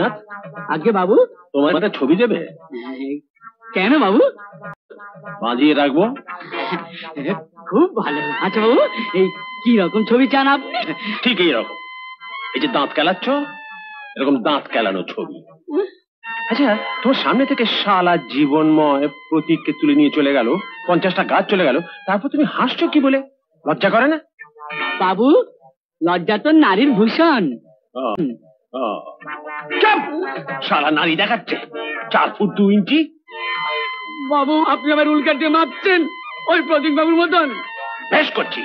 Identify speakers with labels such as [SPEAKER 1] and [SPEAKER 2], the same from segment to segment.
[SPEAKER 1] না আগে বাবু তোমার একটা ছবি দেবে? কেন বাবু? বাজিয়ে রাখবো। খুব ভালো। আচ্ছা বাবু, এই কি রকম ছবি চান আপনি? ঠিক এইরকম, এই যে দাঁত কেলাচ্ছ, এরকম দাঁত কেলানো ছবি। আচ্ছা, তোমার সামনে থেকে শালা জীবনময় প্রতীককে তুলে নিয়ে চলে গেল, 50টা গাছ চলে গেল, তারপর তুমি হাসছো কি বলে? লজ্জা করে না? বাবু, লজ্জা তো নারীর ভূষণ। শালা নারী দেখাচ্ছে 4 ফুট 2 ইঞ্চি। বাবু, আপনি আমার উল্কা দিয়ে মাপছেন ওই প্রতীক বাবুর মতন। বেশ করছি,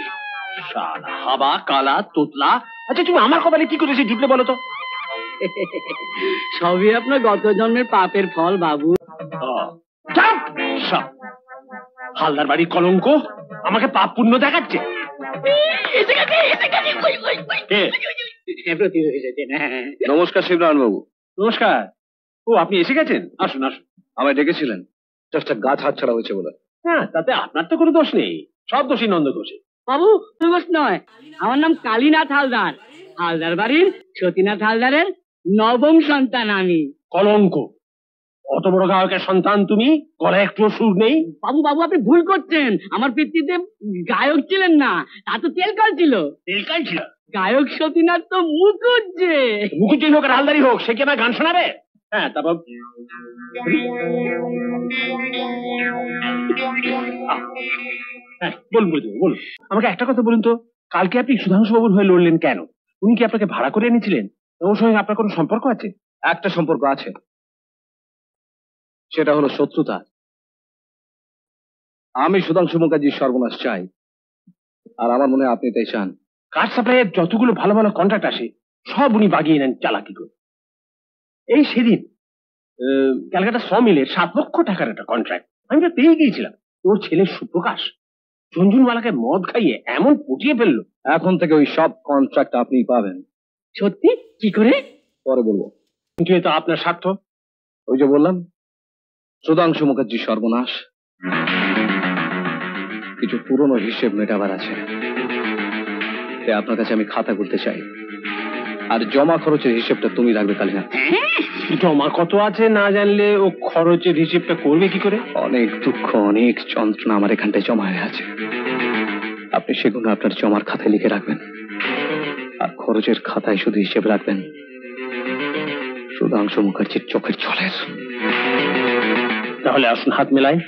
[SPEAKER 1] শালা হাবা কালা তোতলা। আচ্ছা, তুমি আমার কপালে কি করেছে জুটলে বলো তো? সবই আপনার গত জন্মের পাপের ফল বাবু। হালদার বাড়ির কলঙ্ক আমাকে পাপ পুণ্য দেখাচ্ছে।
[SPEAKER 2] নমস্কার শিবনারায়ণ বাবু।
[SPEAKER 1] নমস্কার। ও, আপনি এসে গেছেন? আসুন আসুন।
[SPEAKER 2] আমায় ডেকেছিলেন? জাস্ট গাছ হাত ছাড়া হয়েছে বলে।
[SPEAKER 1] হ্যাঁ, তাতে আপনার তো কোনো দোষ নেই, সব দোষী নন্দ ঘোষে। বাবু, দোষ নয়, আমার নাম কালীনাথ হালদার। হালদার বাড়ির সতীনাথ হালদারের নবম সন্তান আমি। কলঙ্ক! অত বড় গায়কের সন্তান তুমি, গলায় একটু সুর নেই। বাবু বাবু, আপনি ভুল করছেন। আমার পিতৃতে গায়ক ছিলেন না, তা তো তেলকাল ছিল। তেলকাল ছিল? গায়ক সতীনাথ তো মুখুজ্জে। মুখুজ্জে হোক আর হালদারি হোক, সে কি আমার গান শোনাবে? হ্যাঁ, তারপর বলুন বলুন, আমাকে একটা কথা বলুন তো, কালকে আপনি সুধাংশু বাবুর হয়ে লড়লেন কেন? উনি কি আপনাকে ভাড়া করে এনেছিলেন? ওর সঙ্গে আপনার কোনো সম্পর্ক আছে?
[SPEAKER 2] একটা সম্পর্ক আছে, সেটা হলো শত্রুতা। আমি সুধাংশু মুখার্জির সর্বনাশ চাই, আর আমার মনে হয় আপনি তাই চান।
[SPEAKER 1] কাঠ সাপ্লাইয়ের যতগুলো ভালো ভালো কন্ট্রাক্ট আসে সব উনি বাগিয়ে নেন চালাকি করে। এই সেদিন ক্যালকাটা মিলের 7 লক্ষ টাকার একটা কন্ট্রাক্ট আমি তো পেয়ে গিয়েছিলাম। ওর ছেলে সুপ্রকাশ ঝুনঝুনওয়ালাকে মদ খাইয়ে এমন পটিয়ে ফেললো।
[SPEAKER 2] এখন থেকে ওই সব কন্ট্রাক্ট আপনিই পাবেন।
[SPEAKER 1] সত্যি? কি করে?
[SPEAKER 2] পরে বলবো।
[SPEAKER 1] কিন্তু এ তো আপনার স্বার্থ।
[SPEAKER 2] ওই যে বললাম, সুধাংশু মুখার্জির সর্বনাশ। কিছু পুরনো হিসেব মেটাবার আছে, তাই আপনার কাছে আমি খাতা করতে চাই। আর জমা খরচের হিসেবটা তুমি রাখবে কালীনাথ।
[SPEAKER 1] জমা কত আছে না জানলে ও খরচের হিসেবটা করবে কি করে?
[SPEAKER 2] অনেক দুঃখ, অনেক যন্ত্রণা আমার এখানটায় জমা হয়ে আছে। আপনি সেগুলো আপনার জমার খাতায় লিখে রাখবেন, আর খরচের খাতায় শুধু হিসেব রাখবেন সুধাংশু মুখার্জির চোখের জলের।
[SPEAKER 1] তাহলে আসুন হাত মেলায়।